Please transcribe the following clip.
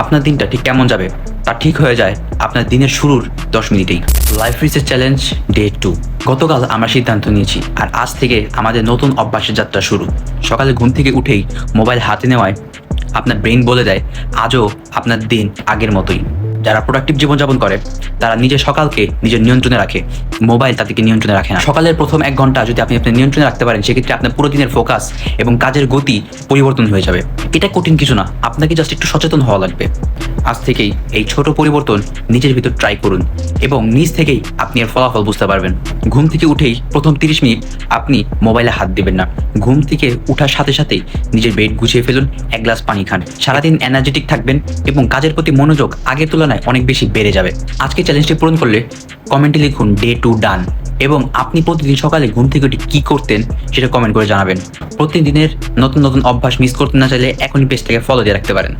আপনার দিনটা ঠিক কেমন যাবে তা ঠিক হয়ে যায় আপনার দিনের শুরুর 10 মিনিটেই। Life reset challenge day 2। গতকাল আমরা সিদ্ধান্ত নিয়েছি আর আজ থেকে আমাদের নতুন অভ্যাসের যাত্রা শুরু। সকালে ঘুম থেকে উঠেই মোবাইল হাতে নেওয়ায় আপনার ব্রেন বলে দেয় আজও আপনার দিন আগের মতোই। যারা প্রোডাক্টিভ জীবনযাপন করে তারা নিজের সকালকে নিজের নিয়ন্ত্রণে রাখে, মোবাইল তাদেরকে নিয়ন্ত্রণে রাখে না। সকালের প্রথম 1 ঘন্টা যদি আপনি আপনার নিয়ন্ত্রণে রাখতে পারেন, সেক্ষেত্রে আপনার পুরো দিনের ফোকাস এবং কাজের গতি পরিবর্তন হয়ে যাবে। এটা কঠিন কিছু না, আপনাকে জাস্ট একটু সচেতন হওয়া লাগবে। আজ থেকেই এই ছোট পরিবর্তন নিজের ভিতর ট্রাই করুন এবং নিজ থেকেই আপনি এর ফলাফল বুঝতে পারবেন। ঘুম থেকে উঠেই প্রথম 30 মিনিট আপনি মোবাইলে হাত দিবেন না। ঘুম থেকে উঠার সাথে সাথেই নিজের বেড গুছিয়ে ফেলুন, 1 গ্লাস পানি খান। সারাদিন এনার্জেটিক থাকবেন এবং কাজের প্রতি মনোযোগ আগের তুলনায় অনেক বেশি বেড়ে যাবে। আজকে চ্যালেঞ্জটি পূরণ করলে কমেন্টে লিখুন ডে 2 ডান এবং আপনি প্রতিদিন সকালে ঘুম থেকে উঠে কী করতেন সেটা কমেন্ট করে জানাবেন। প্রতিদিনের নতুন নতুন অভ্যাস মিস করতে না চাইলে এখনই পেজটাকে ফলো দিয়ে রাখতে পারেন।